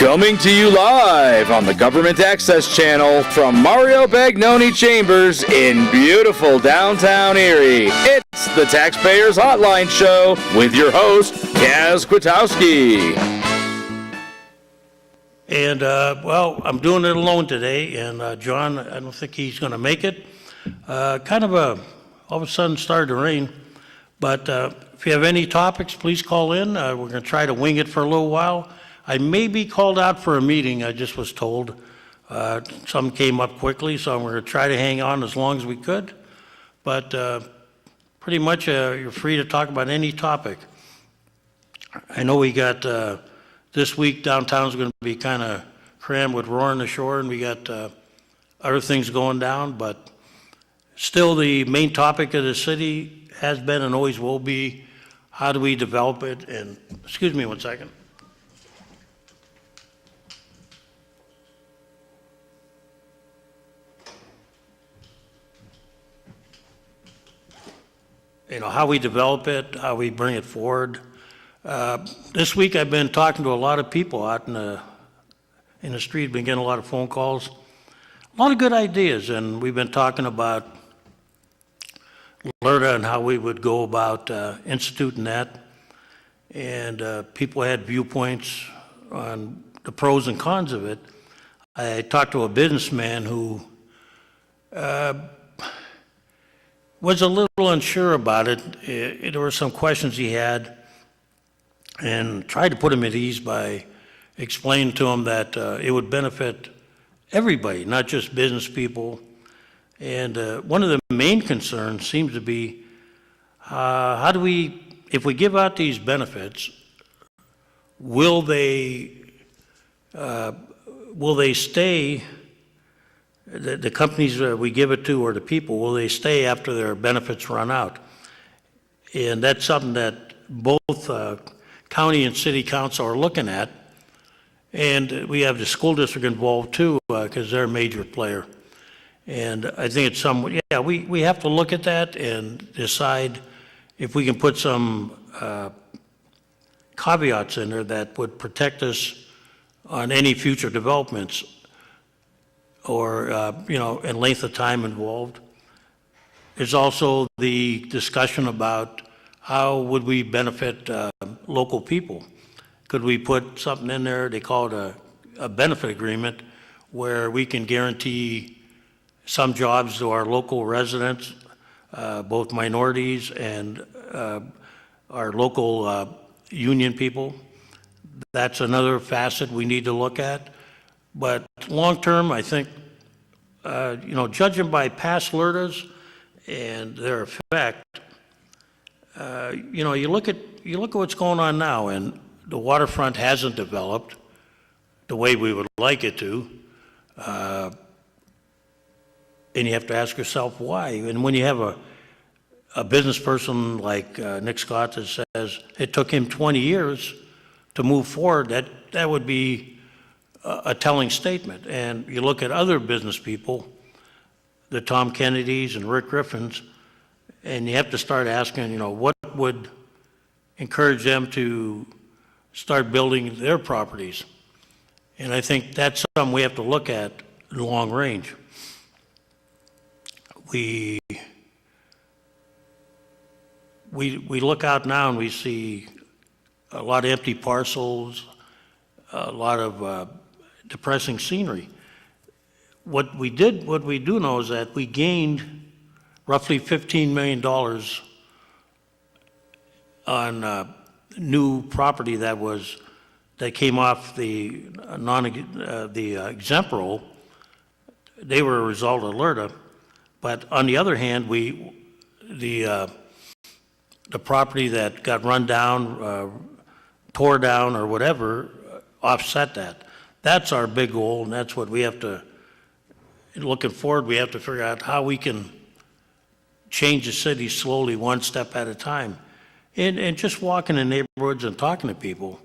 Coming to you live on the Government Access Channel from Mario Bagnoni Chambers in beautiful downtown Erie. It's the Taxpayers Hotline Show with your host, Kaz Kwiatkowski. And, well, I'm doing it alone today, and John, I don't think he's going to make it. All of a sudden started to rain. But if you have any topics, please call in. We're going to try to wing it for a little while. I may be called out for a meeting, I just was told. Some came up quickly, so we're going to try to hang on as long as we could. But pretty much you're free to talk about any topic. I know we got, this week downtown's going to be kind of crammed with roaring the shore, and we got other things going down, but still the main topic of the city has been and always will be, how do we develop it? And, excuse me one second. You know, how we develop it, how we bring it forward. This week I've been talking to a lot of people out in the street, been getting a lot of phone calls. A lot of good ideas, and we've been talking about LERTA and how we would go about instituting that. And people had viewpoints on the pros and cons of it. I talked to a businessman who was a little unsure about it. There were some questions he had, and tried to put him at ease by explaining to him that it would benefit everybody, not just business people. And one of the main concerns seems to be, how do we, if we give out these benefits, will they stay, the companies that we give it to or the people, will they stay after their benefits run out? And that's something that both county and city council are looking at. And we have the school district involved too, because they're a major player. And I think it's we have to look at that and decide if we can put some caveats in there that would protect us on any future developments or, and length of time involved. There's also the discussion about how would we benefit local people. Could we put something in there, they call it a benefit agreement, where we can guarantee some jobs to our local residents, both minorities and our local union people. That's another facet we need to look at. But long term, I think, judging by past LERTAs and their effect, you look at what's going on now, and the waterfront hasn't developed the way we would like it to. And you have to ask yourself why. And when you have a business person like Nick Scott that says it took him 20 years to move forward, that would be a telling statement. And you look at other business people, the Tom Kennedys and Rick Griffins, and you have to start asking, what would encourage them to start building their properties? And I think that's something we have to look at in the long range. We look out now and we see a lot of empty parcels, a lot of depressing scenery. What we do know is that we gained roughly $15 million on new property that came off the exempt roll. They were a result of LERTA. But on the other hand, the property that got run down, tore down, or whatever, offset that. That's our big goal, and that's what we have to. Looking forward, we have to figure out how we can change the city slowly, one step at a time, and just walking in neighborhoods and talking to people.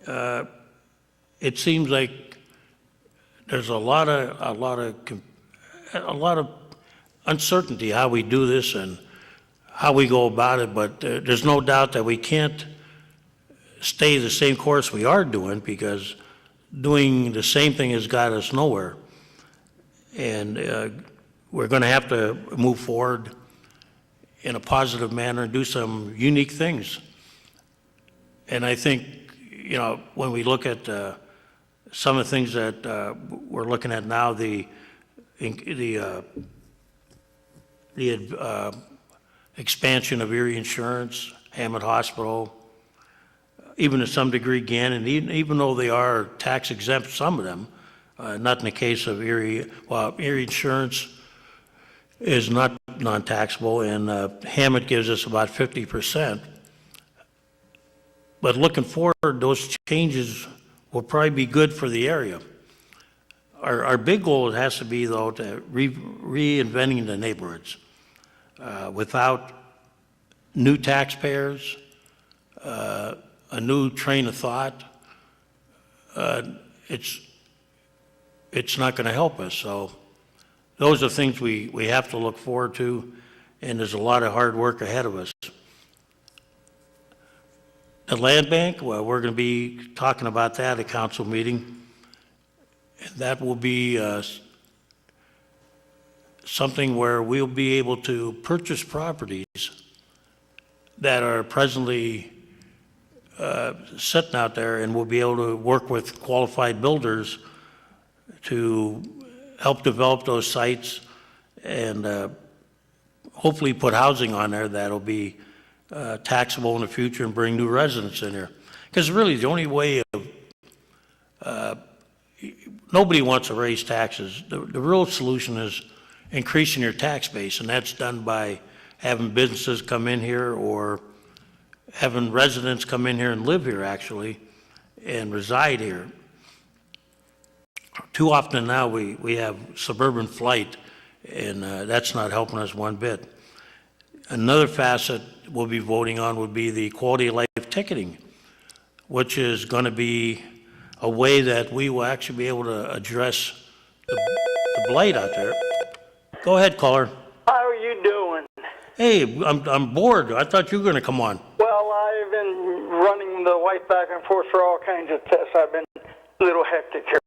It seems like there's a lot of uncertainty how we do this and how we go about it, but there's no doubt that we can't stay the same course we are doing, because doing the same thing has got us nowhere. And we're going to have to move forward in a positive manner and do some unique things. And I think, when we look at some of the things that we're looking at now, the expansion of Erie Insurance, Hammond Hospital, even to some degree Gannon, even though they are tax exempt, some of them, not in the case of Erie. Well, Erie Insurance is not non-taxable, and Hammond gives us about 50%. But looking forward, those changes will probably be good for the area. Our big goal has to be, though, to reinventing the neighborhoods. Without new taxpayers, a new train of thought, it's not going to help us. So those are things we have to look forward to, and there's a lot of hard work ahead of us. The land bank, well, we're going to be talking about that at a council meeting. And that will be something where we'll be able to purchase properties that are presently sitting out there, and we'll be able to work with qualified builders to help develop those sites and hopefully put housing on there that'll be taxable in the future and bring new residents in here. Because really the only way of, nobody wants to raise taxes. The real solution is increasing your tax base, and that's done by having businesses come in here or having residents come in here and live here actually and reside here. Too often now we have suburban flight, and that's not helping us one bit. Another facet we'll be voting on would be the quality of life ticketing, which is going to be a way that we will actually be able to address the blight out there. Go ahead, caller. How are you doing? Hey, I'm bored. I thought you were going to come on. Well, I've been running the wife back and forth for all kinds of tests. I've been a little hectic here.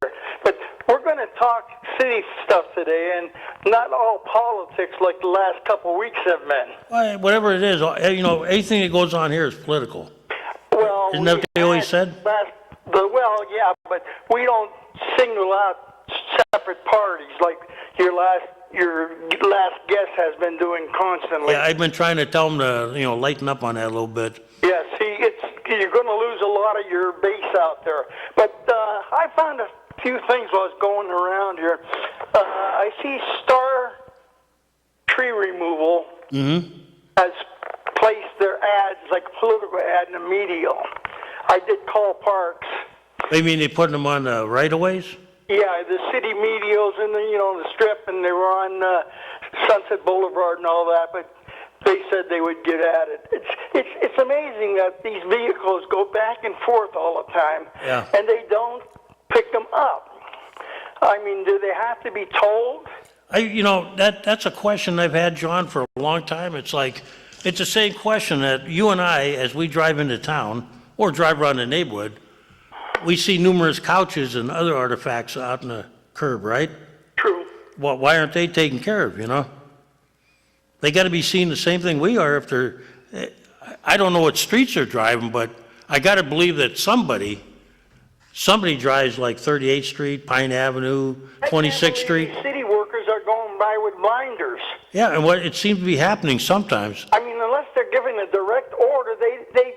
But we're going to talk city stuff today, and not all politics like the last couple of weeks have been. Well, whatever it is, anything that goes on here is political. Well, isn't that what they always said? Well, yeah, but we don't single out separate parties like your last guest has been doing constantly. Yeah, I've been trying to tell them to, lighten up on that a little bit. Yeah, see, you're going to lose a lot of your base out there. But I found a few things while I was going around here. I see Star Tree Removal has placed their ads, like a political ad, in the medial. I did call Parks. You mean they put them on the right-of-ways? Yeah, the city medials and the strip, and they were on Sunset Boulevard and all that, but they said they would get at it. It's amazing that these vehicles go back and forth all the time, yeah, and they don't pick them up. I mean, do they have to be told? That's a question I've had, John, for a long time. It's the same question that you and I, as we drive into town or drive around the neighborhood, we see numerous couches and other artifacts out in the curb, right? True. Well, why aren't they taken care of, They got to be seeing the same thing we are if they're, I don't know what streets they're driving, but I got to believe that somebody drives like 38th Street, Pine Avenue, 26th Street. City workers are going by with blinders. Yeah, and what it seems to be happening sometimes. I mean, unless they're giving a direct order, they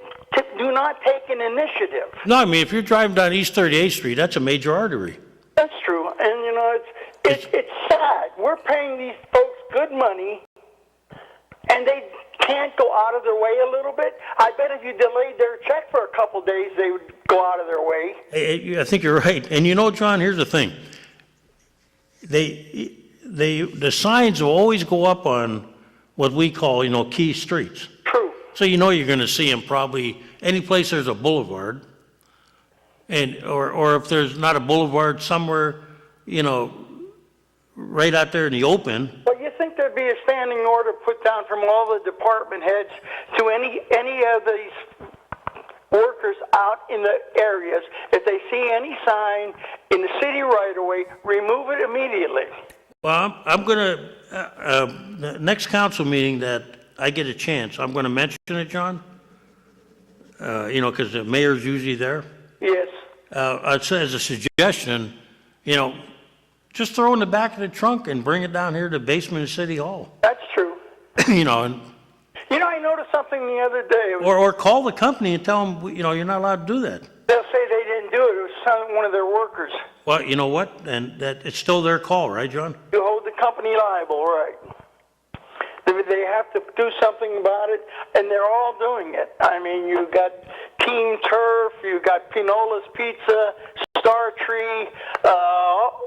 do not take an initiative. No, I mean, if you're driving down East 38th Street, that's a major artery. That's true, and it's sad. We're paying these folks good money, and they can't go out of their way a little bit. I bet if you delayed their check for a couple days, they would go out of their way. I think you're right. And John, here's the thing. The signs will always go up on what we call, key streets. True. So you're going to see them probably any place there's a boulevard, and or if there's not a boulevard somewhere, right out there in the open. Well, you think there'd be a standing order put down from all the department heads to any of these workers out in the areas. If they see any sign in the city right away, remove it immediately. Well, I'm going to, the next council meeting that I get a chance, I'm going to mention it, John. Because the mayor's usually there. Yes. I'd say as a suggestion, just throw in the back of the trunk and bring it down here to the basement of City Hall. That's true. And I noticed something the other day. or call the company and tell them, you're not allowed to do that. They'll say they didn't do it. It was one of their workers. Well, you know what? And that it's still their call, right, John? You hold the company liable, right? They have to do something about it, and they're all doing it. I mean, you got Team Turf, you got Pinola's Pizza, Star Tree,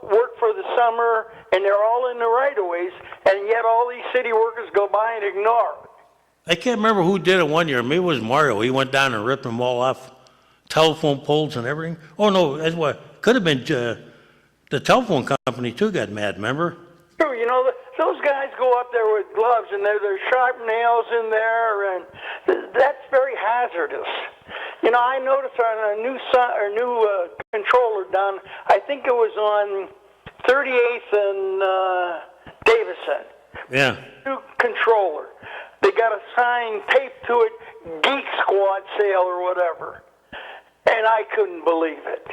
Work for the Summer, and they're all in the right-of-ways, and yet all these city workers go by and ignore it. I can't remember who did it one year. Maybe it was Mario. He went down and ripped them all off, telephone poles and everything. Oh, no, that's what, could have been the telephone company, too, got mad, remember? True, those guys go up there with gloves, and there's sharp nails in there, and that's very hazardous. I noticed on a new controller down, I think it was on 38th and Davison. Yeah. New controller. They got a sign taped to it, Geek Squad sale or whatever. And I couldn't believe it.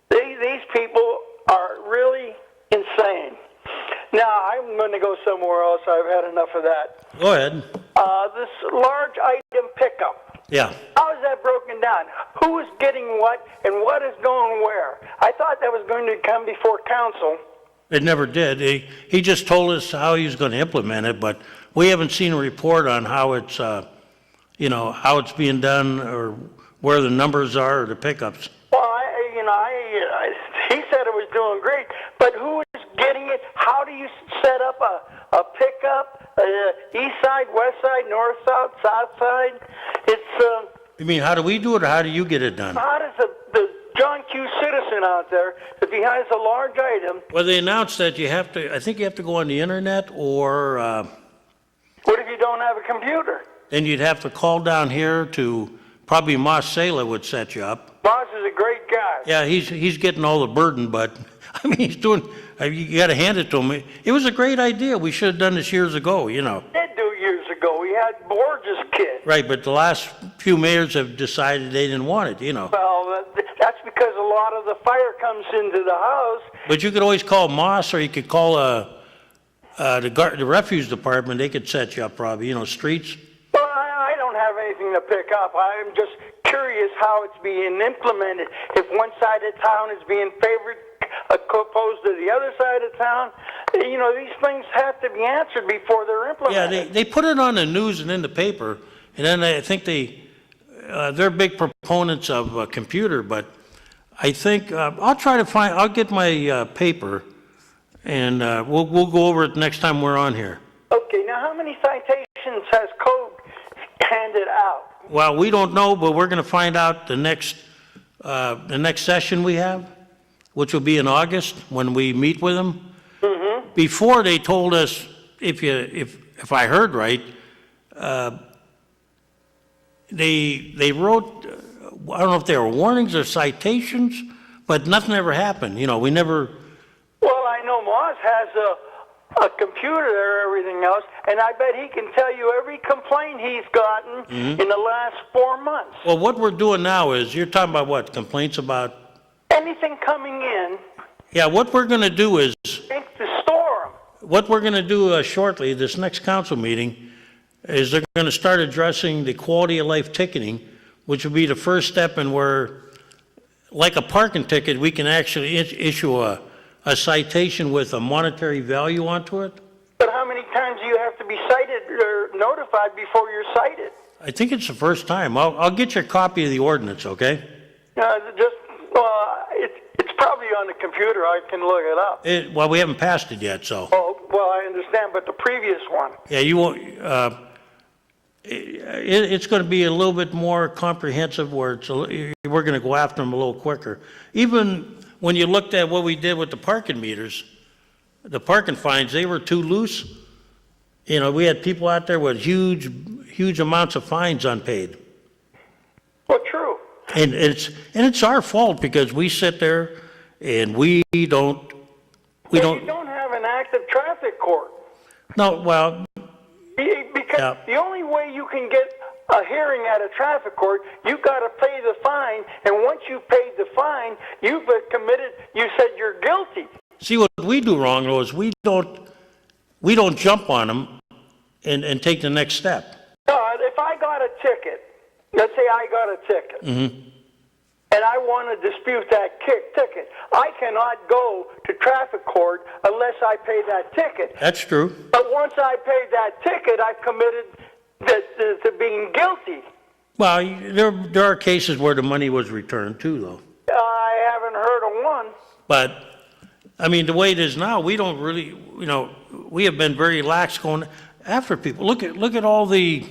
These people are really insane. Now, I'm going to go somewhere else. I've had enough of that. Go ahead. This large item pickup. Yeah. How is that broken down? Who is getting what and what is going where? I thought that was going to come before council. It never did. He just told us how he was going to implement it, but we haven't seen a report on how it's, how it's being done or where the numbers are or the pickups. Well, he said it was doing great, but who is getting it? How do you set up a pickup? East side, west side, north, south side? It's. You mean, how do we do it, or how do you get it done? How does the John Q. citizen out there, if he has a large item? Well, they announced that I think you have to go on the internet, or What if you don't have a computer? then you'd have to call down here to, probably Moss Sala would set you up. Moss is a great guy. Yeah, he's getting all the burden, but, he's doing, you got to hand it to him. It was a great idea. We should have done this years ago, Did do years ago. We had Borges' kid. Right, but the last few mayors have decided they didn't want it, Well, that's because a lot of the fire comes into the house. But you could always call Moss, or you could call the refuse department. They could set you up probably, streets. Well, I don't have anything to pick up. I'm just curious how it's being implemented. If one side of town is being favored opposed to the other side of town, these things have to be answered before they're implemented. Yeah, they put it on the news and in the paper, and then I think they're big proponents of a computer, but I think I'll get my paper, and we'll go over it next time we're on here. Okay, now how many citations has Code handed out? Well, we don't know, but we're going to find out the next session we have, which will be in August when we meet with them. Mm-hmm. Before they told us, if I heard right, they wrote, I don't know if they were warnings or citations, but nothing ever happened. We never. Well, I know Moss has a computer there, everything else, and I bet he can tell you every complaint he's gotten in the last 4 months. Well, what we're doing now is, you're talking about what? Complaints about? Anything coming in. Yeah, what we're going to do is. To store them. What we're going to do shortly, this next council meeting, is they're going to start addressing the quality of life ticketing, which will be the first step in where, like a parking ticket, we can actually issue a citation with a monetary value onto it. But how many times do you have to be cited or notified before you're cited? I think it's the first time. I'll get you a copy of the ordinance, okay? It's probably on the computer. I can look it up. Well, we haven't passed it yet, so. Oh, well, I understand, but the previous one. Yeah, you won't. It's going to be a little bit more comprehensive, where we're going to go after them a little quicker. Even when you looked at what we did with the parking meters, the parking fines, they were too loose. We had people out there with huge amounts of fines unpaid. Well, true. And it's our fault because we sit there and we don't. You don't have an active traffic court. No, well. Because the only way you can get a hearing at a traffic court, you've got to pay the fine, and once you've paid the fine, you've committed. You said you're guilty. See, what we do wrong though is we don't jump on them and take the next step. If I got a ticket, let's say I got a ticket, and I want to dispute that ticket, I cannot go to traffic court unless I pay that ticket. That's true. But once I pay that ticket, I've committed to being guilty. Well, there are cases where the money was returned too, though. I haven't heard of one. But, I mean, the way it is now, we don't really, we have been very lax going after people. Look at all the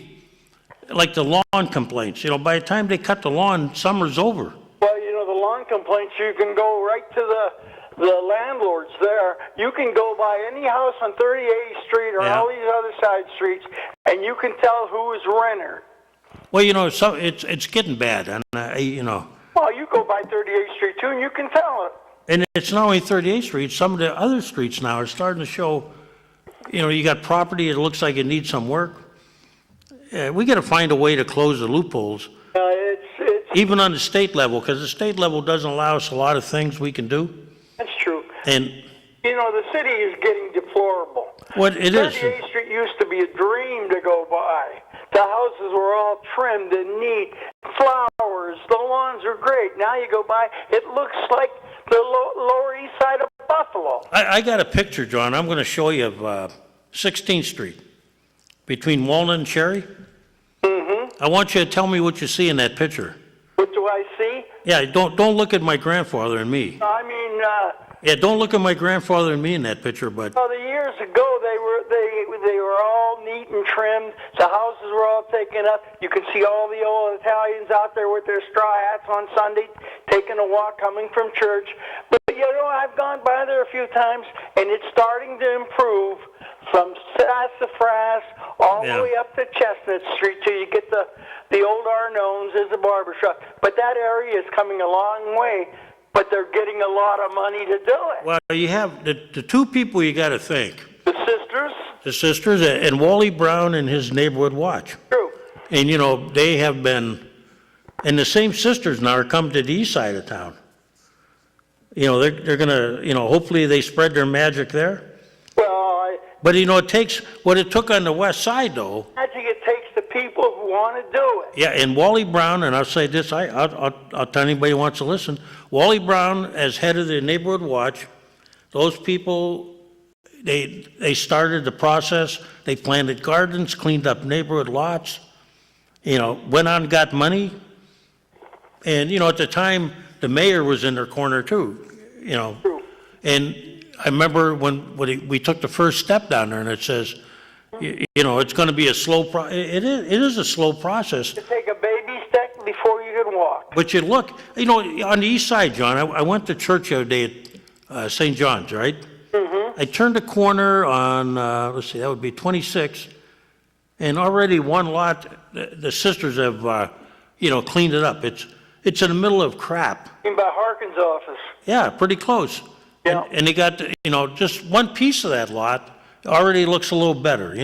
lawn complaints. By the time they cut the lawn, summer's over. Well, the lawn complaints, you can go right to the landlords there. You can go by any house on 38th Street or all these other side streets, and you can tell who is renter. Well, so it's getting bad, and Well, you go by 38th Street too, and you can tell it. And it's not only 38th Street. Some of the other streets now are starting to show. You got property that looks like it needs some work. We got to find a way to close the loopholes. Even on the state level, because the state level doesn't allow us a lot of things we can do. That's true. And the city is getting deplorable. What it is. 38th Street used to be a dream to go by. The houses were all trimmed and neat, flowers, the lawns are great. Now you go by, it looks like the Lower East Side of Buffalo. I got a picture, John. I'm going to show you of 16th Street, between Walnut and Cherry. I want you to tell me what you see in that picture. What do I see? Yeah, don't look at my grandfather and me. I mean, yeah, don't look at my grandfather and me in that picture, but. Well, the years ago they were all neat and trimmed. The houses were all taken up. You can see all the old Italians out there with their straw hats on Sunday, taking a walk, coming from church. But I've gone by there a few times, and it's starting to improve from Sassafras all the way up to Chestnut Street till you get the old Arnones as a barber shop. But that area is coming a long way, but they're getting a lot of money to do it. Well, you have the two people you got to thank. The sisters? The sisters and Wally Brown and his Neighborhood Watch. True. And, they have been, and the same sisters now are coming to the east side of town. They're going to, hopefully they spread their magic there. Well, But, it takes, what it took on the west side, though. I think it takes the people who want to do it. Yeah, and Wally Brown, and I'll say this, I'll tell anybody who wants to listen, Wally Brown, as head of the Neighborhood Watch, those people, they started the process. They planted gardens, cleaned up neighborhood lots, went on and got money. And, at the time, the mayor was in their corner too, True. And I remember when we took the first step down there, and it says, it's going to be a slow it is a slow process. To take a baby step before you can walk. But you look, on the east side, John, I went to church the other day at St. John's, right? I turned a corner on, let's see, that would be 26, and already one lot, the sisters have, cleaned it up. It's in the middle of crap. In by Harkin's office. Yeah, pretty close. Yeah. And they got, just one piece of that lot already looks a little better,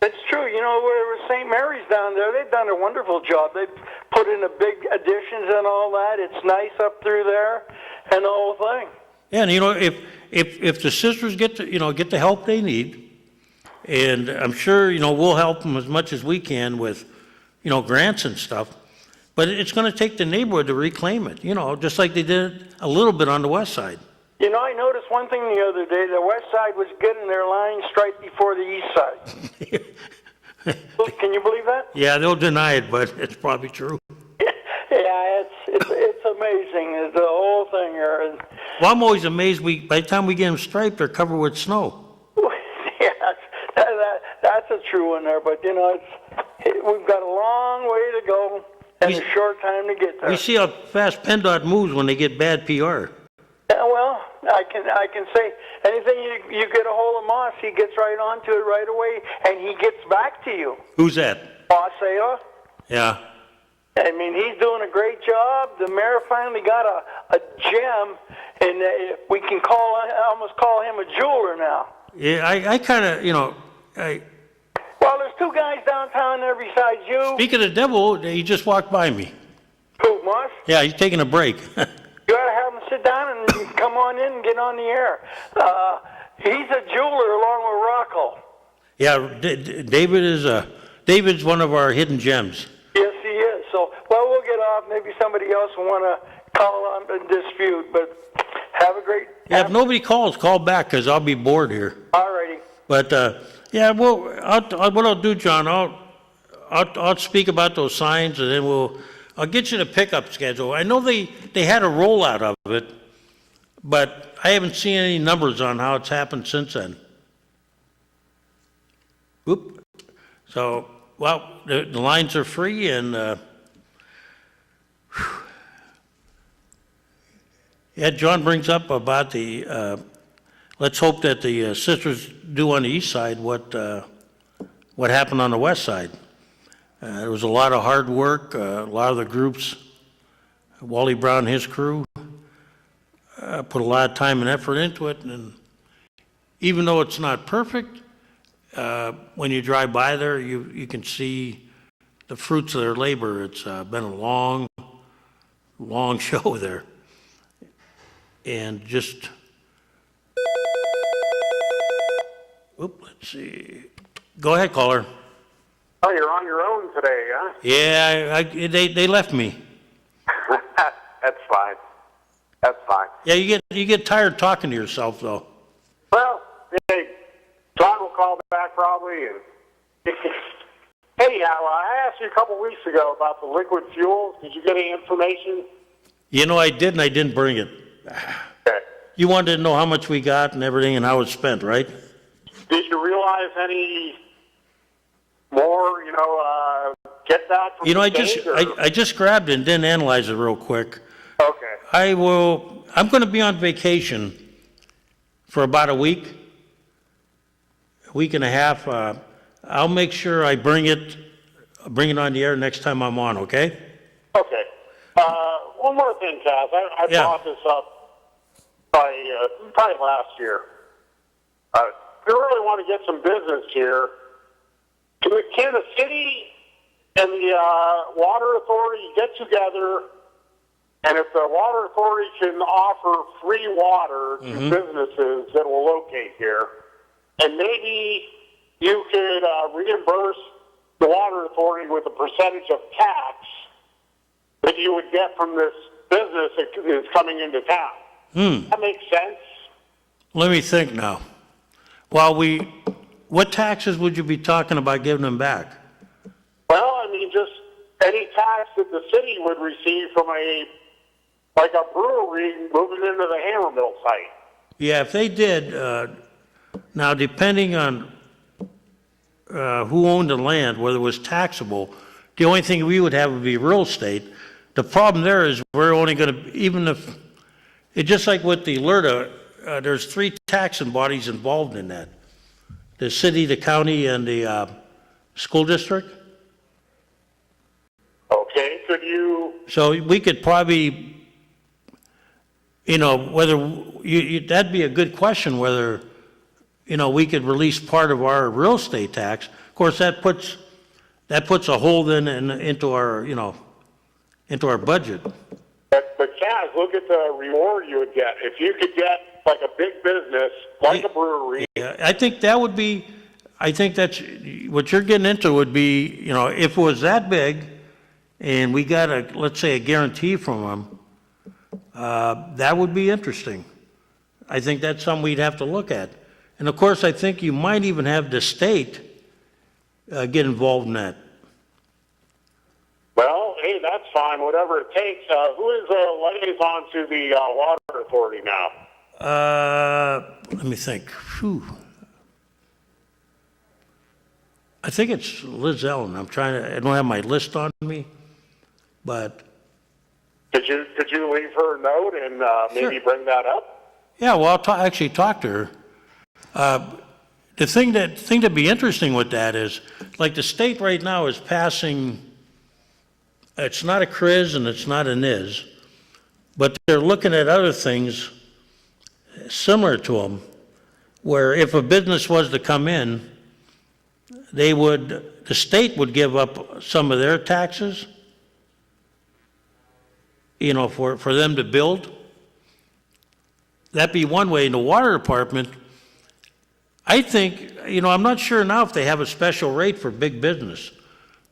That's true. Where St. Mary's down there, they've done a wonderful job. They've put in a big additions and all that. It's nice up through there and the whole thing. Yeah, and if the sisters get the help they need, and I'm sure, we'll help them as much as we can with, grants and stuff, but it's going to take the neighborhood to reclaim it, just like they did a little bit on the west side. I noticed one thing the other day. The west side was getting their lines straight before the east side. Can you believe that? Yeah, they'll deny it, but it's probably true. Yeah, it's amazing, the whole thing here. Well, I'm always amazed, by the time we get them striped, they're covered with snow. Yes, that's a true one there, but we've got a long way to go and a short time to get there. We see how fast PennDOT moves when they get bad PR. Yeah, well, I can say anything you get a hold of Moss, he gets right onto it right away, and he gets back to you. Who's that? Moss Ayla. Yeah. I mean, he's doing a great job. The mayor finally got a gem, and we can almost call him a jeweler now. Yeah, I kind of, Well, there's two guys downtown there besides you. speak of the devil, he just walked by me. Who, Moss? Yeah, he's taking a break. You ought to have him sit down and come on in and get on the air. He's a jeweler along with Rocco. Yeah, David's one of our hidden gems. Yes, he is. So, well, we'll get off. Maybe somebody else will want to call on and dispute, but have a great... Yeah, if nobody calls, call back, because I'll be bored here. All righty. But, yeah, well, what I'll do, John, I'll speak about those signs, and then I'll get you the pickup schedule. I know they had a rollout of it, but I haven't seen any numbers on how it's happened since then. Oop. So, well, the lines are free, and yeah, John brings up about the, let's hope that the sisters do on the east side what happened on the west side. There was a lot of hard work, a lot of the groups, Wally Brown and his crew, put a lot of time and effort into it, and even though it's not perfect, when you drive by there, you can see the fruits of their labor. It's been a long, long show there. And just, let's see. Go ahead, caller. Oh, you're on your own today, huh? Yeah, they left me. That's fine. That's fine. Yeah, you get tired talking to yourself, though. Well, hey, John will call back probably. And hey, I asked you a couple weeks ago about the liquid fuels. Did you get any information? I did, and I didn't bring it. Okay. You wanted to know how much we got and everything and how it's spent, right? Did you realize any more, get that from the state, I just grabbed it and didn't analyze it real quick. Okay. I'm going to be on vacation for about a week and a half. I'll make sure I bring it on the air next time I'm on, okay? Okay. One more thing, Kaz. I brought this up probably last year. We really want to get some business here. Can the city and the water authority get together, and if the water authority can offer free water to businesses that will locate here, and maybe you could reimburse the water authority with a percentage of tax that you would get from this business that is coming into town. That makes sense? Let me think now. What taxes would you be talking about giving them back? Well, I mean, just any tax that the city would receive from a brewery moving into the hammer mill site. Yeah, if they did, now depending on who owned the land, whether it was taxable, the only thing we would have would be real estate. The problem there is we're only going to, even if, it's just like with the LERTA, there's 3 taxing bodies involved in that. The city, the county, and the school district. Okay, could you... So we could probably, whether, that'd be a good question, whether, we could release part of our real estate tax. Of course, that puts a hole then into our, into our budget. But Kaz, look at the reward you would get. If you could get like a big business, like a brewery. Yeah, I think that's what you're getting into would be, if it was that big and we got let's say a guarantee from them, that would be interesting. I think that's something we'd have to look at. And of course, I think you might even have the state get involved in that. Well, hey, that's fine, whatever it takes. Who is the liaison to the water authority now? Let me think. Whew. I think it's Liz Ellen. I don't have my list on me, but. Could you leave her a note and maybe bring that up? Yeah, well, I'll actually talk to her. The thing that'd be interesting with that is, like the state right now is passing It's not a criz and it's not a niz, but they're looking at other things similar to them, where if a business was to come in, the state would give up some of their taxes, for them to build. That'd be one way. In the water department, I think, I'm not sure now if they have a special rate for big business.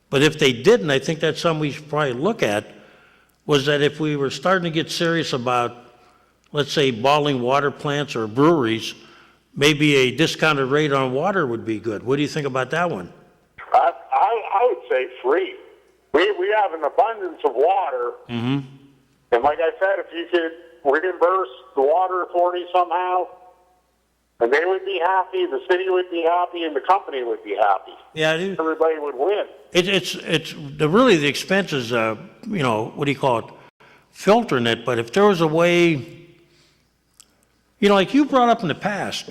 But if they didn't, I think that's something we should probably look at, was that if we were starting to get serious about, let's say, bottling water plants or breweries, maybe a discounted rate on water would be good. What do you think about that one? I would say free. We have an abundance of water. Mm-hmm. And like I said, if you could reimburse the water authority somehow, and they would be happy, the city would be happy, and the company would be happy. Yeah, everybody would win. It's really the expense is, what do you call it, filtering it. But if there was a way, like you brought up in the past,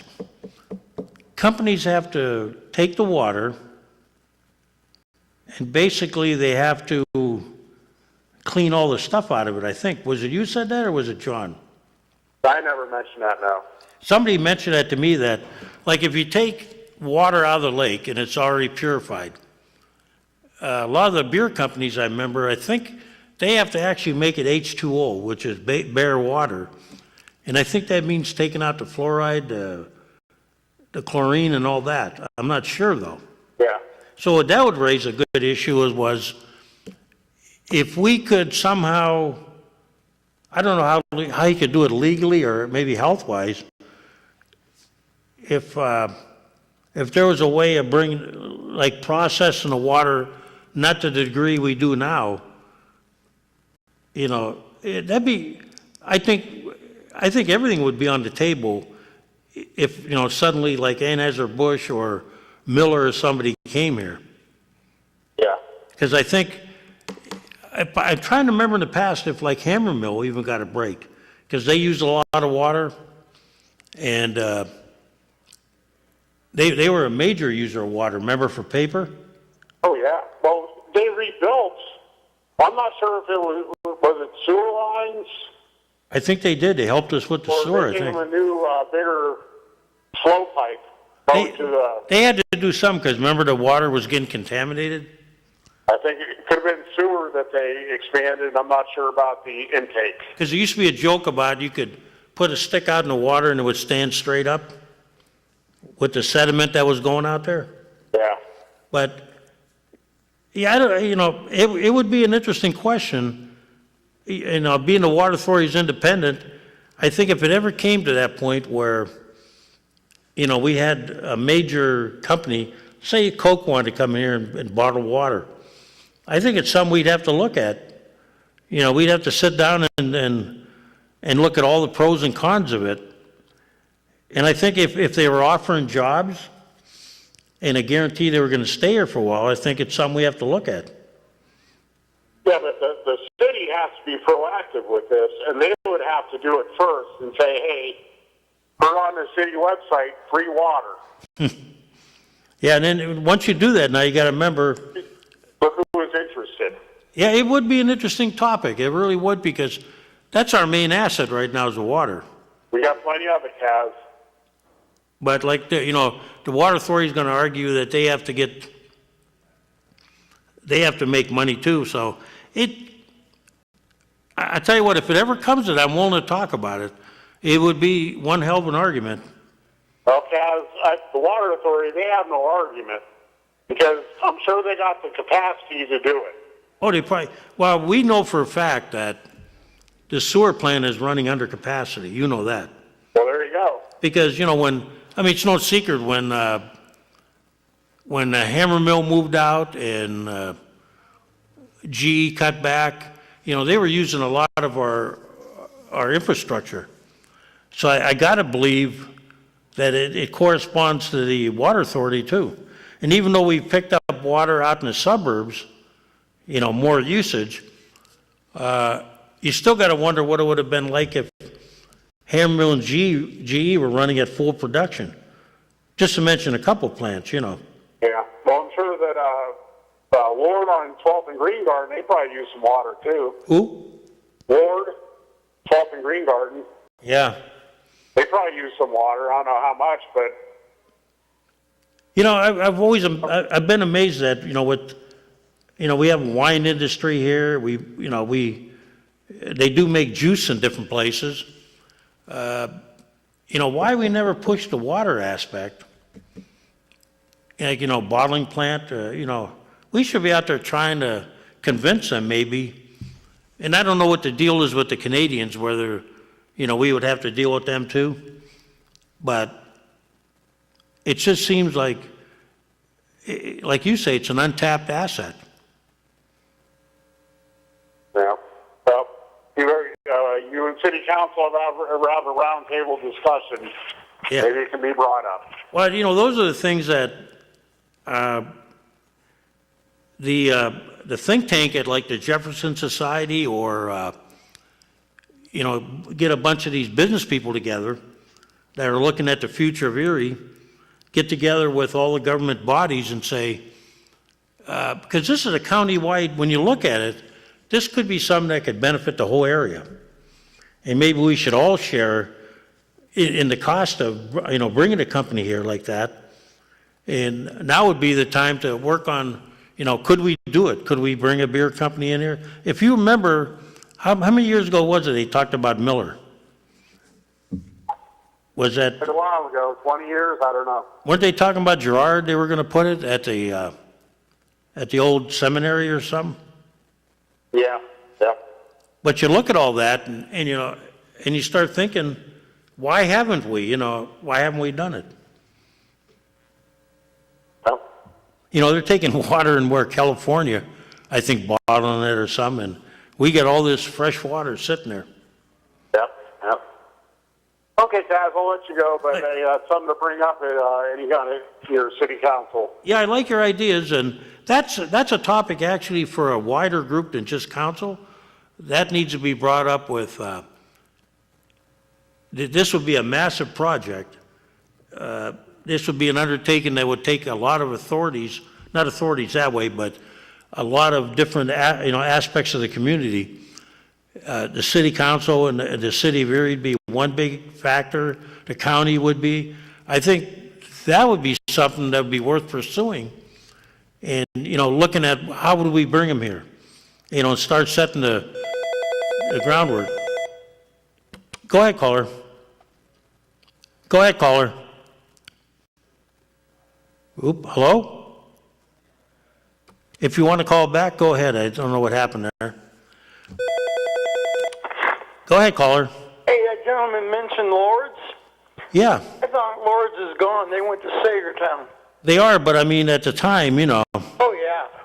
companies have to take the water, and basically they have to clean all the stuff out of it, I think. Was it you said that, or was it John? I never mentioned that, no. Somebody mentioned that to me, that, like, if you take water out of the lake and it's already purified, a lot of the beer companies, I remember, I think they have to actually make it H2O, which is bare water. And I think that means taking out the fluoride, the chlorine and all that. I'm not sure, though. Yeah. So what that would raise a good issue was if we could somehow, I don't know how you could do it legally or maybe health-wise, if there was a way of processing the water, not to the degree we do now, that'd be, I think everything would be on the table if, suddenly like Anheuser-Busch or Miller or somebody came here. Yeah. Because I think, I'm trying to remember in the past if like Hammer Mill even got a break, because they used a lot of water, and they were a major user of water, remember, for paper? Oh, yeah. Well, they rebuilt. I'm not sure if it was it sewer lines? I think they did. They helped us with the sewer, I Or they gave think. them a new, bigger flow pipe. They had to do something, because remember the water was getting contaminated? I think it could have been sewer that they expanded. I'm not sure about the intake. Because there used to be a joke about you could put a stick out in the water and it would stand straight up with the sediment that was going out there. Yeah. But, yeah, it would be an interesting question. Being the water authority is independent, I think if it ever came to that point where, we had a major company, say Coke wanted to come in here and bottle water, I think it's something we'd have to look at. We'd have to sit down and look at all the pros and cons of it. And I think if they were offering jobs and a guarantee they were going to stay here for a while, I think it's something we have to look at. Yeah, but the city has to be proactive with this, and they would have to do it first and say, hey, put on the city website, free water. Yeah, and then once you do that, now you got to remember, look who is interested. Yeah, it would be an interesting topic. It really would, because that's our main asset right now is the water. We got plenty of it, Kaz. But like the water authority is going to argue that they have to make money too. So I tell you what, if it ever comes to that, I'm willing to talk about it. It would be one hell of an argument. Well, Kaz, the water authority, they have no argument, because I'm sure they got the capacity to do it. Oh, they probably, well, we know for a fact that the sewer plant is running under capacity. You know that. Well, there you go. Because, it's no secret when the Hammer Mill moved out and GE cut back, they were using a lot of our infrastructure. So I got to believe that it corresponds to the water authority too. And even though we picked up water out in the suburbs, more usage, you still got to wonder what it would have been like if Hammer Mill and GE were running at full production. Just to mention a couple plants, Yeah. Well, I'm sure that Lord on 12th and Green Garden, they probably use some water too. Who? Ward, 12th and Green Garden, Yeah. they probably use some water. I don't know how much, but You know, I've been amazed that, we have a wine industry here. They do make juice in different places. Why we never push the water aspect? Like, bottling plant, we should be out there trying to convince them maybe. And I don't know what the deal is with the Canadians, whether, we would have to deal with them too. But it just seems like you say, it's an untapped asset. yeah. Well, you and City Council have a roundtable discussion. Yeah. Maybe it can be brought up. Well, those are the things that the think tank at like the Jefferson Society or, get a bunch of these business people together that are looking at the future of Erie, get together with all the government bodies and say, because this is a county-wide, when you look at it, this could be something that could benefit the whole area. And maybe we should all share in the cost of, bringing a company here like that. And now would be the time to work on, could we do it? Could we bring a beer company in here? If you remember, how many years ago was it they talked about Miller? Was that? A while ago, 20 years, I don't know. Weren't they talking about Girard? They were going to put it at the old seminary or something? Yeah, yeah. But you look at all that and you start thinking, why haven't we? Why haven't we done it? Well, They're taking water in California, I think, bottling it or something, and we get all this fresh water sitting there. yep, yep. Okay, Taz, I'll let you go, but something to bring up at your City Council. Yeah, I like your ideas, and that's a topic actually for a wider group than just council. That needs to be brought up with, this would be a massive project. This would be an undertaking that would take a lot of authorities, not authorities that way, but a lot of different, aspects of the community. The city council and the city of Erie would be one big factor. The county would be. I think that would be something that would be worth pursuing. And, looking at how would we bring them here? And start setting the groundwork. Go ahead, caller. Go ahead, caller. Oop, hello? If you want to call back, go ahead. I don't know what happened there. Go ahead, caller. Hey, that gentleman mentioned Lord's. Yeah, I thought Lord's is gone. They went to Sagertown. they are, but I mean, at the time, Oh, yeah.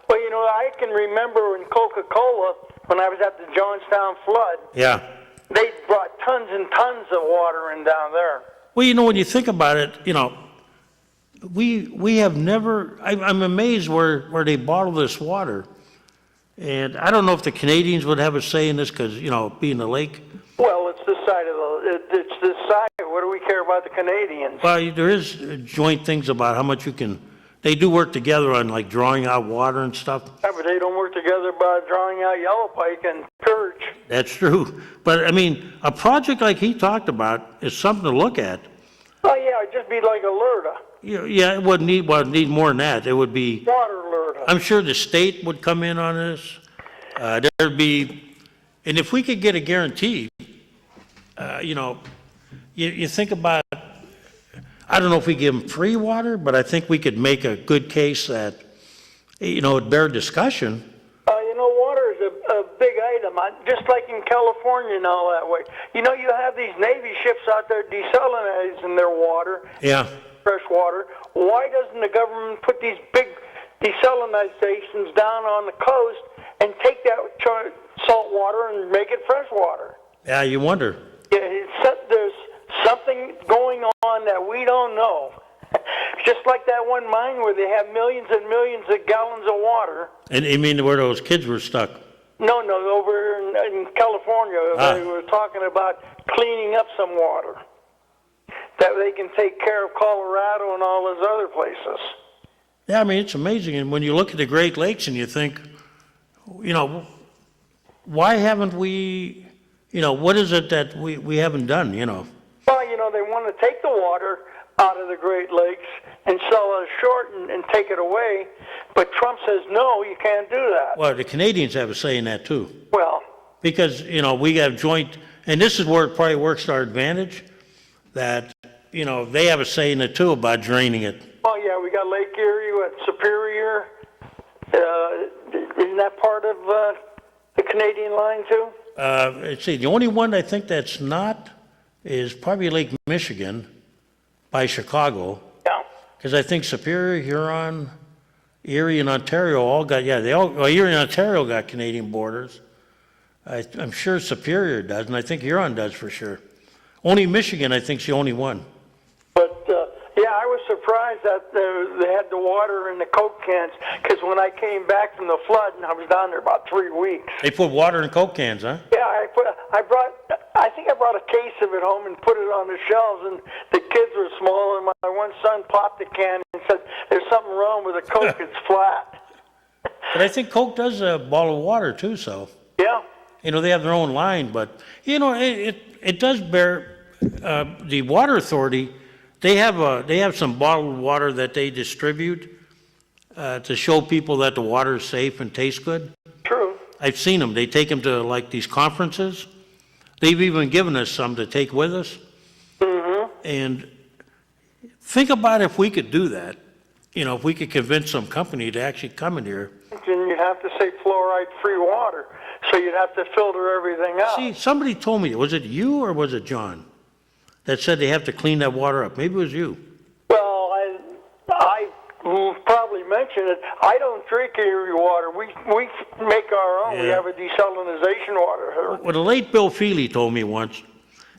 Well, I can remember in Coca-Cola, when I was at the Johnstown flood, yeah. they brought tons and tons of water in down there. Well, when you think about it, we have never, I'm amazed where they bottle this water. And I don't know if the Canadians would have a say in this because, being a lake. Well, it's this side of it's this side. What do we care about the Canadians? Well, there is joint things about how much you can, they do work together on like drawing out water and stuff. Yeah, but they don't work together by drawing out Yellow Pike and Perch. That's true. But I mean, a project like he talked about is something to look at. Oh, yeah, it'd just be like Alerta. Yeah, it would need more than that. It would be, Water Alerta. I'm sure the state would come in on this. There'd be, and if we could get a guarantee, you think about, I don't know if we give them free water, but I think we could make a good case that, it'd bear discussion. Water is a big item, just like in California and all that way. You have these Navy ships out there desalinizing their water. Yeah. Fresh water. Why doesn't the government put these big desalinizations down on the coast and take that salt water and make it fresh water? Yeah, you wonder. Yeah, there's something going on that we don't know. Just like that one mine where they have millions and millions of gallons of water. And you mean where those kids were stuck? No, over in California. They were talking about cleaning up some water that they can take care of Colorado and all those other places. Yeah, I mean, it's amazing. And when you look at the Great Lakes and you think, you know, why haven't we, you know, what is it that we haven't done, you know? Well, you know, they want to take the water out of the Great Lakes and sell it short and take it away, but Trump says, no, you can't do that. Well, the Canadians have a say in that too. Well, Because, you know, we have joint, and this is where it probably works to our advantage, that, you know, they have a say in it too about draining it. well, yeah, we got Lake Erie at Superior. Isn't that part of the Canadian line too? Let's see, the only one I think that's not is probably Lake Michigan by Chicago. Yeah. Because I think Superior, Huron, Erie, and Ontario all got, yeah, well, Erie and Ontario got Canadian borders. I'm sure Superior does, and I think Huron does for sure. Only Michigan, I think, is the only one. But, yeah, I was surprised that they had the water in the Coke cans, because when I came back from the flood, and I was down there about 3 weeks. They put water in Coke cans, huh? Yeah, I think I brought a case of it home and put it on the shelves, and the kids were small, and my one son popped the can and said, there's something wrong with the Coke, it's flat. But I think Coke does a bottle of water too, so. Yeah. You know, they have their own line, but, you know, it does bear, the water authority, they have some bottled water that they distribute to show people that the water is safe and tastes good. True. I've seen them. They take them to like these conferences. They've even given us some to take with us. Mm-hmm. And think about if we could do that. You know, if we could convince some company to actually come in here. Then you'd have to say fluoride-free water, so you'd have to filter everything out. See, somebody told me, was it you or was it John, that said they have to clean that water up? Maybe it was you. Well, I will probably mention it. I don't drink Erie water. We make our own. We Yeah. have a desalinization water here. Well, the late Bill Feely told me once,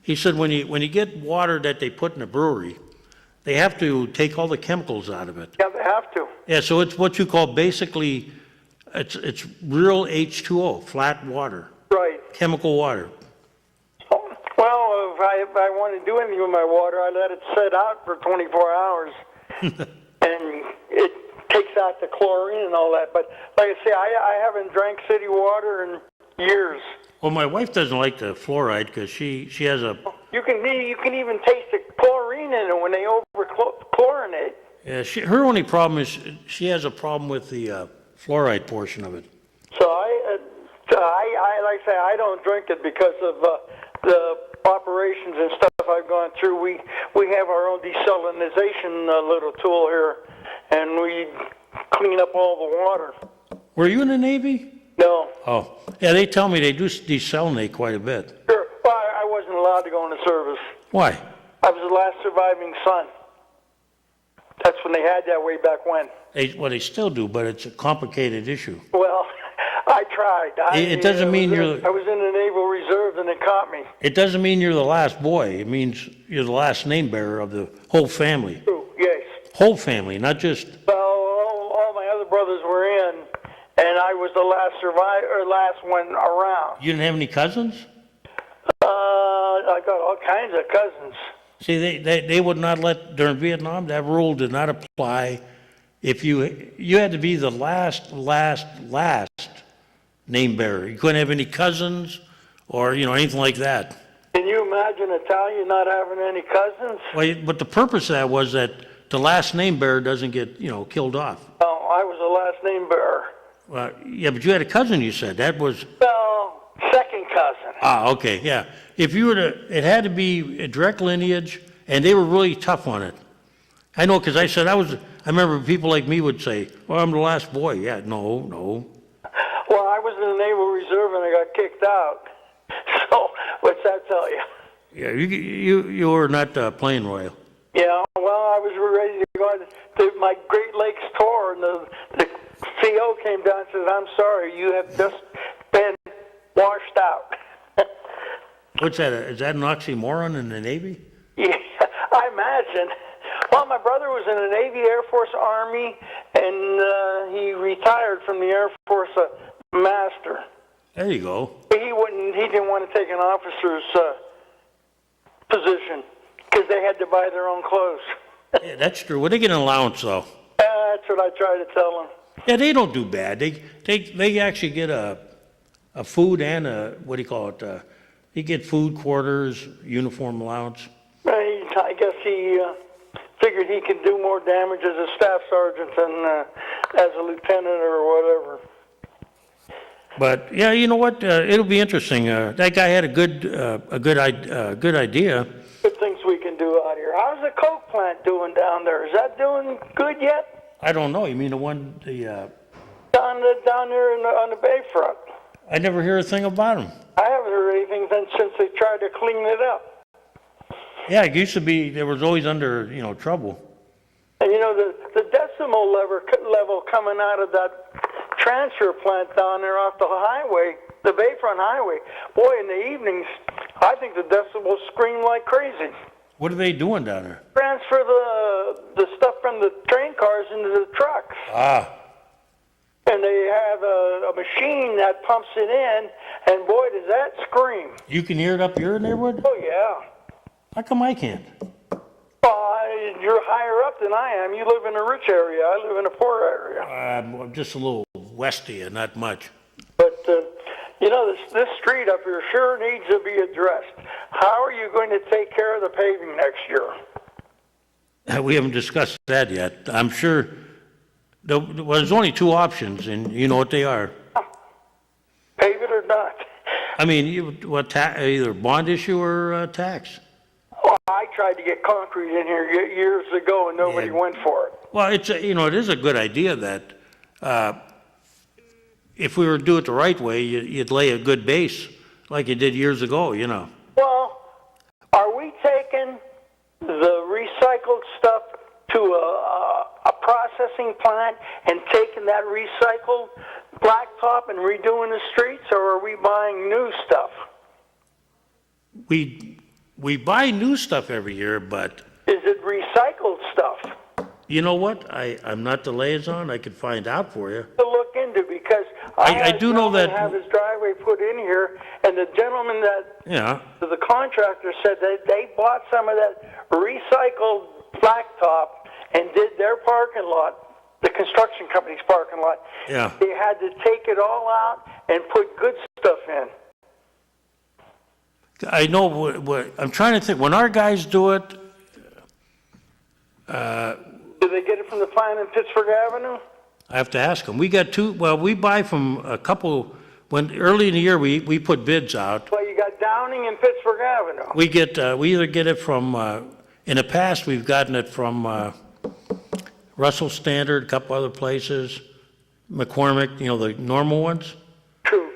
he said when you get water that they put in a brewery, they have to take all the chemicals out of it. Yeah, they have to. Yeah, so it's what you call basically, it's real H2O, flat water, Right. chemical water. Well, if I want to do anything with my water, I let it sit out for 24 hours, and it takes out the chlorine and all that. But like I say, I haven't drank city water in years. Well, my wife doesn't like the fluoride because she has a, You can even taste the chlorine in it when they over chlorinate. yeah, her only problem is she has a problem with the fluoride portion of it. So I like I say, I don't drink it because of the operations and stuff I've gone through. We have our own desalinization little tool here, and we clean up all the water. Were you in the Navy? No. Oh, yeah, they tell me they do desalinate quite a bit. Sure. Well, I wasn't allowed to go into service. Why? I was the last surviving son. That's when they had that way back when. They still do, but it's a complicated issue. Well, I tried. It doesn't mean you're... I was in the Naval Reserve and it caught me. It doesn't mean you're the last boy. It means you're the last name bearer of the whole family. True, yes. Whole family, not just... Well, all my other brothers were in, and I was the last one around. You didn't have any cousins? I got all kinds of cousins. See, they would not let, during Vietnam, that rule did not apply. If you had to be the last name bearer. You couldn't have any cousins or, anything like that. Can you imagine Italian not having any cousins? Well, but the purpose of that was that the last name bearer doesn't get, killed off. No, I was the last name bearer. Yeah, but you had a cousin, you said. That was... Well, second cousin. Ah, okay, yeah. If you were to, it had to be a direct lineage, and they were really tough on it. I know, because I remember people like me would say, well, I'm the last boy. Yeah, no. Well, I was in the Naval Reserve and I got kicked out. So, what's that tell you? Yeah, you were not playing royal. Yeah, well, I was ready to go to my Great Lakes tour, and the CO came down and said, I'm sorry, you have just been washed out. What's that? Is that an oxymoron in the Navy? Yeah, I imagine. Well, my brother was in the Navy, Air Force, Army, and he retired from the Air Force master. There you go. He didn't want to take an officer's position because they had to buy their own clothes. Yeah, that's true. Well, they get an allowance, though. That's what I try to tell him. Yeah, they don't do bad. They actually get a food and what do you call it? They get food, quarters, uniform allowance. I guess he figured he could do more damage as a staff sergeant than as a lieutenant or whatever. But yeah, you know what? It'll be interesting. That guy had a good idea. Good things we can do out here. How's the coke plant doing down there? Is that doing good yet? I don't know. You mean the one Down there on the bayfront. I never hear a thing about him. I haven't heard anything since they tried to clean it up. Yeah, it used to be. There was always under trouble. And the decimal level coming out of that transfer plant down there off the highway, the Bayfront Highway. Boy, in the evenings, I think the decibels scream like crazy. What are they doing down there? Transfer the stuff from the train cars into the trucks. Ah. And they have a machine that pumps it in, and boy, does that scream. You can hear it up your neighborhood? Oh, yeah. How come I can't? You're higher up than I am. You live in a rich area. I live in a poor area. I'm just a little west of you, not much. But, this street up here sure needs to be addressed. How are you going to take care of the paving next year? We haven't discussed that yet. I'm sure there's only two options, and you know what they are. Pave it or not? I mean, either bond issue or tax. Well, I tried to get concrete in here years ago, and nobody went for it. Well, it is a good idea that if we were to do it the right way, you'd lay a good base like you did years ago, Well, are we taking the recycled stuff to a processing plant and taking that recycled blacktop and redoing the streets, or are we buying new stuff? We buy new stuff every year, but... Is it recycled stuff? You know what? I'm not the liaison. I could find out for you. To look into, because I do know that... have his driveway put in here, and the gentleman the contractor said that they bought some of that recycled blacktop and did their parking lot, the construction company's parking lot. Yeah. They had to take it all out and put good stuff in. I know what I'm trying to think. When our guys do it, Do they get it from the plant in Pittsburgh Avenue? I have to ask them. We got two. Well, we buy from a couple. When early in the year we put bids out. Well, you got Downing and Pittsburgh Avenue. We either get it from. In the past, we've gotten it from Russell Standard, a couple other places, McCormick. The normal ones. True.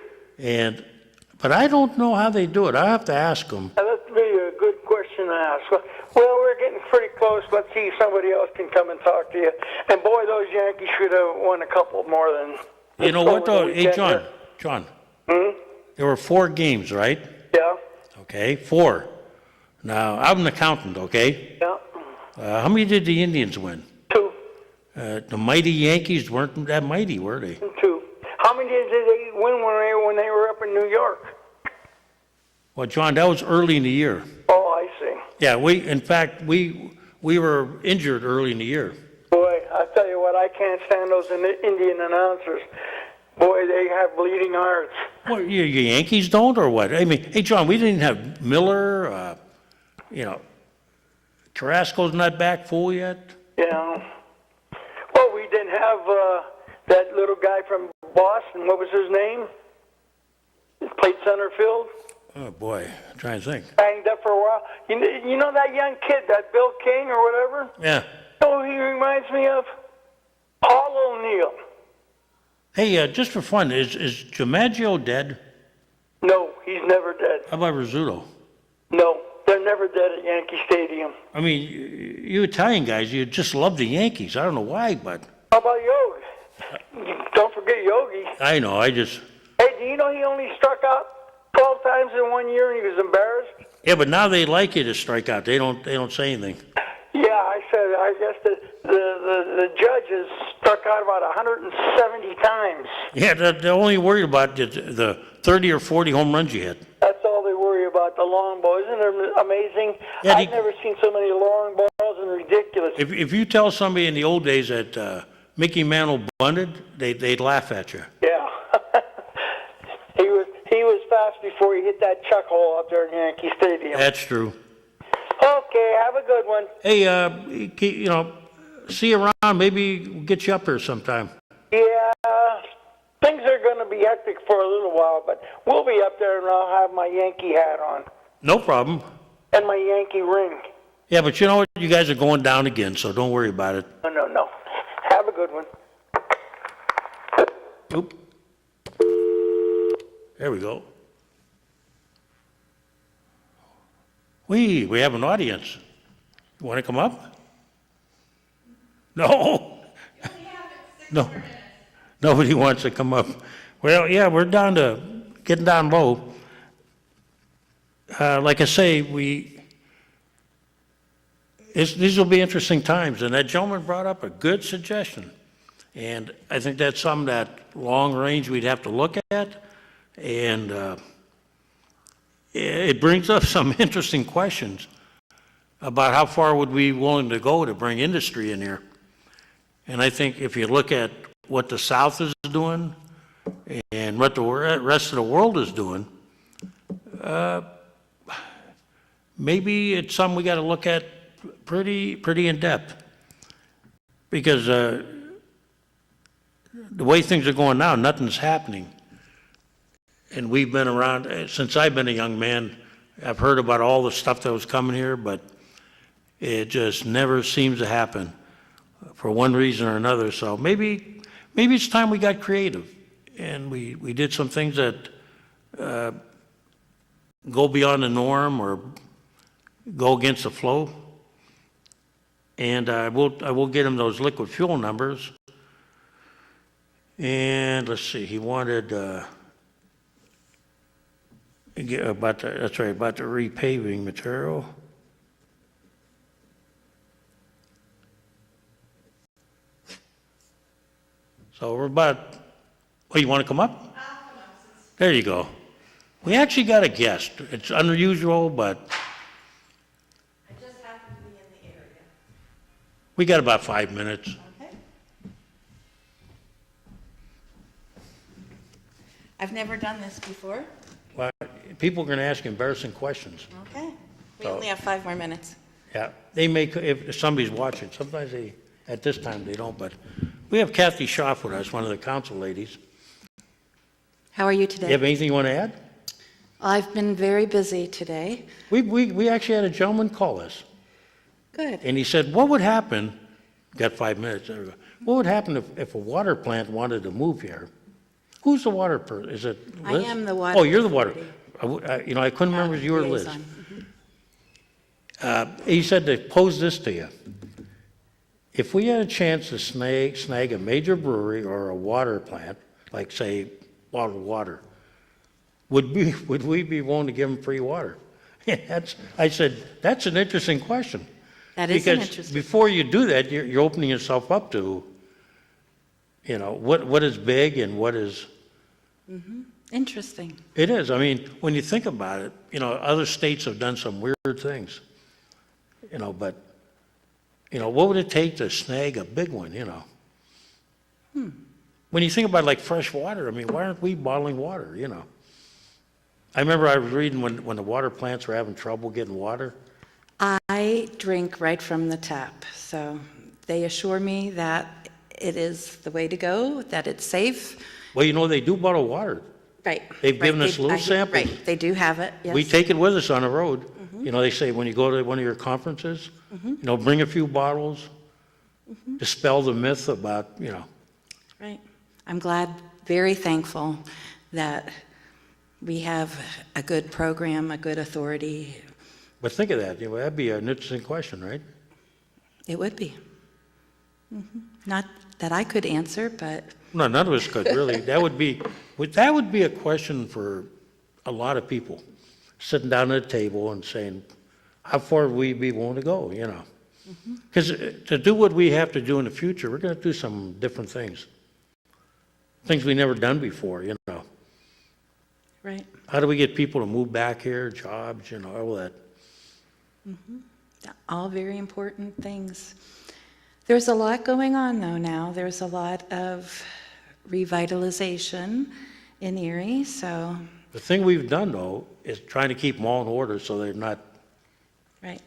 But I don't know how they do it. I have to ask them. That'd be a good question to ask. Well, we're getting pretty close. Let's see if somebody else can come and talk to you. And boy, those Yankees should have won a couple more than. You know what though? Hey, John. Hmm? There were 4 games, right? Yeah. Okay, 4. Now, I'm an accountant, okay? Yeah. How many did the Indians win? 2. The mighty Yankees weren't that mighty, were they? 2. How many did they win when they were up in New York? Well, John, that was early in the year. Oh, I see. Yeah, we were injured early in the year. Boy, I tell you what, I can't stand those Indian announcers. Boy, they have bleeding hearts. Well, you Yankees don't, or what? I mean, hey, John, we didn't have Miller. Carrasco's not back full yet. Yeah. Well, we didn't have that little guy from Boston. What was his name? He played center field. Oh boy, I'm trying to think. Banged up for a while. You know that young kid, that Bill King or whatever? Yeah. Oh, he reminds me of Paul O'Neill. Hey, just for fun, is DiMaggio dead? No, he's never dead. How about Rizzuto? No, they're never dead at Yankee Stadium. I mean, you Italian guys, you just love the Yankees. I don't know why, but... How about Yogi? Don't forget Yogi. I know, Hey, do you know he only struck out 12 times in 1 year and he was embarrassed? Yeah, but now they like you to strike out. They don't say anything. Yeah, I guess the judges struck out about 170 times. Yeah, they're only worried about the 30 or 40 home runs you hit. That's all they worry about, the long ball. Isn't it amazing? Yeah, I've never seen so many long balls and ridiculous. If you tell somebody in the old days that Mickey Mantle bunted, they'd laugh at you. Yeah. He was fast before he hit that chuck hole out there in Yankee Stadium. That's true. Okay, have a good one. Hey, see you around. Maybe we'll get you up here sometime. Yeah, things are going to be hectic for a little while, but we'll be up there and I'll have my Yankee hat on. No problem. And my Yankee ring. Yeah, but you know what? You guys are going down again, so don't worry about it. No. Have a good one. Oop. There we go. We have an audience. You want to come up? No. No. Nobody wants to come up. Well, yeah, we're getting down low. Like I say, these will be interesting times, and that gentleman brought up a good suggestion. And I think that's something that long range we'd have to look at, and it brings up some interesting questions about how far would we be willing to go to bring industry in here. And I think if you look at what the South is doing and what the rest of the world is doing, maybe it's something we got to look at pretty in depth, because the way things are going now, nothing's happening. And we've been around since I've been a young man. I've heard about all the stuff that was coming here, but it just never seems to happen for one reason or another. So maybe it's time we got creative and we did some things that go beyond the norm or go against the flow. And I will get him those liquid fuel numbers. And let's see, he wanted about the repaving material. So we're about, you want to come up? I'll come up. There you go. We actually got a guest. It's unusual, but I just happen to be in the area. we got about 5 minutes. Okay. I've never done this before. Well, people are going to ask embarrassing questions. Okay. We So- only have 5 more minutes. Yeah, they may, if somebody's watching, sometimes at this time they don't, but we have Kathy Schaff with us, one of the council ladies. How are you You today? have anything you want to add? I've been very busy today. We actually had a gentleman call us, Good. and he said, what would happen, got 5 minutes, there we go. What would happen if a water plant wanted to move here? Who's the water person? Is it I Liz? am the water Oh, you're the water. authority. I couldn't remember if you were Liz. Liaison. He said to pose this to you. If we had a chance to snag a major brewery or a water plant, like say bottled water, would we be willing to give them free water? I said, that's an interesting question. That is Because interesting. before you do that, you're opening yourself up to, what is big and what is. Interesting. It is. I mean, when you think about it, other states have done some weird things, but, what would it take to snag a big one, When you think about like fresh water, I mean, why aren't we bottling water, I remember I was reading when the water plants were having trouble getting water. I drink right from the tap, so they assure me that it is the way to go, that it's safe. Well, they do bottle water. Right. They've right. given us little samples. Right, they do have it, yes. We take it with us on the road. They say when you go to one of your conferences, bring a few bottles, dispel the myth about, Right. I'm glad, very thankful that we have a good program, a good authority. But think of that, that'd be an interesting question, right? It would be. Not that I could answer, but No, none of us could, really. That would be a question for a lot of people, sitting down at a table and saying, how far would we be willing to go, Because to do what we have to do in the future, we're going to do some different things we never done before, right. How do we get people to move back here, jobs, all that? All very important things. There's a lot going on though now. There's a lot of revitalization in Erie, so, The thing we've done, though, is trying to keep them all in order so they're not, right.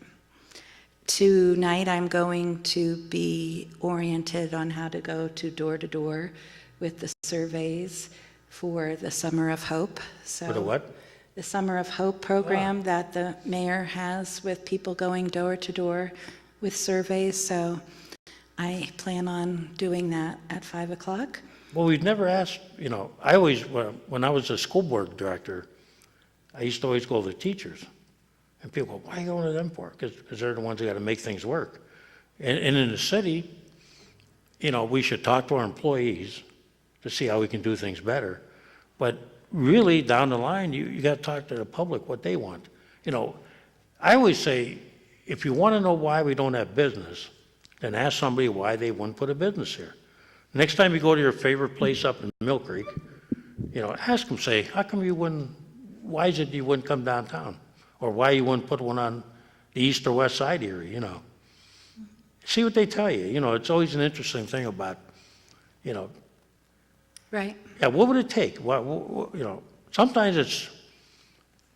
Tonight, I'm going to be oriented on how to go door to door with the surveys for the Summer of Hope. So for the what? the Summer of Hope program that the mayor has with people going door to door with surveys. So I plan on doing that at 5 o'clock. Well, we've never asked, I always, when I was a school board director, I used to always go to the teachers. And people go, why are you going to them for? Because they're the ones that got to make things work. And in the city, we should talk to our employees to see how we can do things better. But really, down the line, you got to talk to the public what they want. I always say, if you want to know why we don't have business, then ask somebody why they wouldn't put a business here. Next time you go to your favorite place up in Mill Creek, ask them, say, how come you wouldn't, why is it you wouldn't come downtown? Or why you wouldn't put one on the east or west side area, See what they tell you. It's always an interesting thing about, Right. yeah, what would it take? Sometimes it's,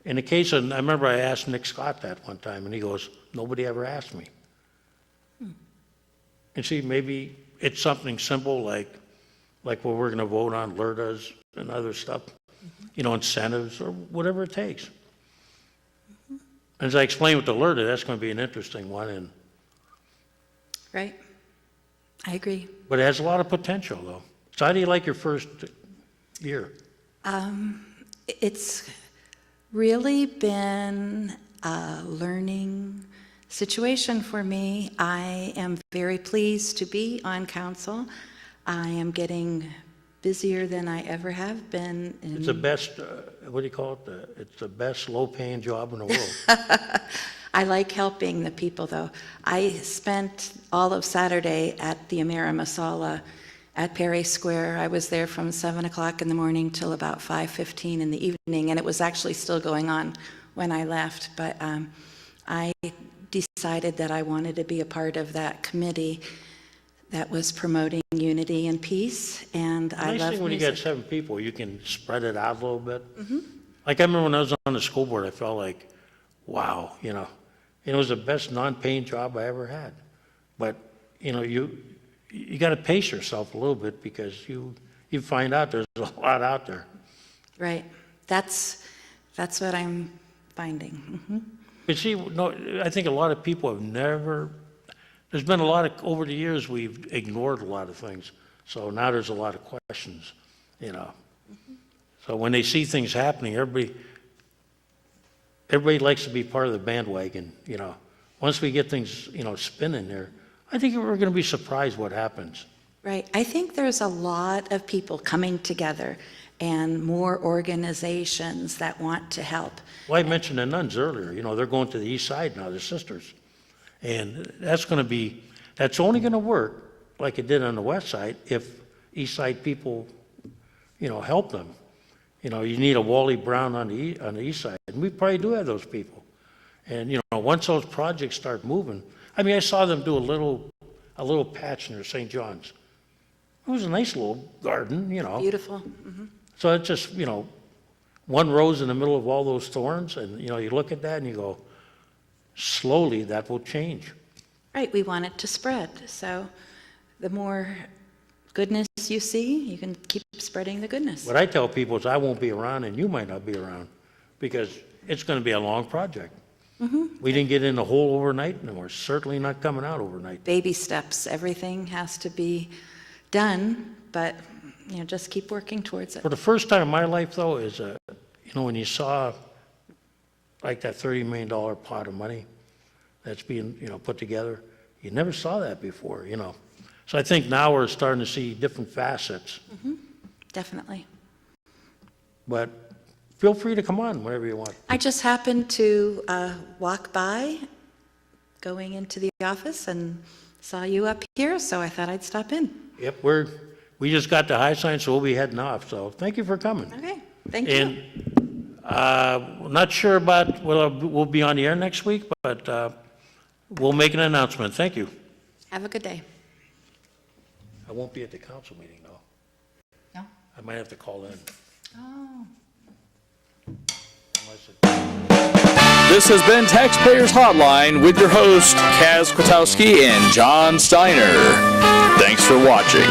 in the case of, I remember I asked Nick Scott that one time, and he goes, nobody ever asked me. And see, maybe it's something simple like what we're going to vote on, LERTAs and other stuff, incentives or whatever it takes. As I explained with the LERTA, that's going to be an interesting one, Right. I agree. but it has a lot of potential, though. So how do you like your first year? It's really been a learning situation for me. I am very pleased to be on council. I am getting busier than I ever have been. It's the best, what do you call it? It's the best low-paying job in the world. I like helping the people, though. I spent all of Saturday at the Amira Masala at Perry Square. I was there from 7 o'clock in the morning till about 5:15 in the evening, and it was actually still going on when I left. But I decided that I wanted to be a part of that committee that was promoting unity and peace, and I Nice love thing when you music. got 7 people, you can spread it out a little bit. Like I remember when I was on the school board, I felt like, wow, it was the best non-paying job I ever had. But, you got to pace yourself a little bit because you find out there's a lot out there. Right. That's what I'm finding. But see, no, I think a lot of people have never, there's been a lot of, over the years, we've ignored a lot of things. So now there's a lot of questions, So when they see things happening, everybody likes to be part of the bandwagon, Once we get things, spinning there, I think we're going to be surprised what happens. Right. I think there's a lot of people coming together and more organizations that want to help. Well, I mentioned the nuns earlier, they're going to the east side now, they're sisters. And that's only going to work like it did on the west side if east side people, help them. You need a Wally Brown on the east side, and we probably do have those people. And, once those projects start moving, I saw them do a little patch near St. John's. It was a nice little garden, Beautiful. So it's just, one rose in the middle of all those thorns, and, you look at that and you go, slowly that will change. Right. We want it to spread. So the more goodness you see, you can keep spreading the goodness. What I tell people is I won't be around and you might not be around because it's going to be a long project. We didn't get in the hole overnight, and we're certainly not coming out overnight. Baby steps. Everything has to be done, but just keep working towards it. For the first time in my life, though, is when you saw like that $30 million pot of money that's being put together, you never saw that before. So I think now we're starting to see different facets. Definitely. But feel free to come on whenever you want. I just happened to walk by going into the office and saw you up here, so I thought I'd stop in. Yep, we just got the high sign, so we'll be heading off. So thank you for coming. Okay, thank you. And not sure about whether we'll be on the air next week, but we'll make an announcement. Thank you. Have a good day. I won't be at the council meeting, though. No? I might have to call in. Oh. Unless it- This has been Taxpayers Hotline with your host, Kaz Kwiatkowski and John Steiner. Thanks for watching.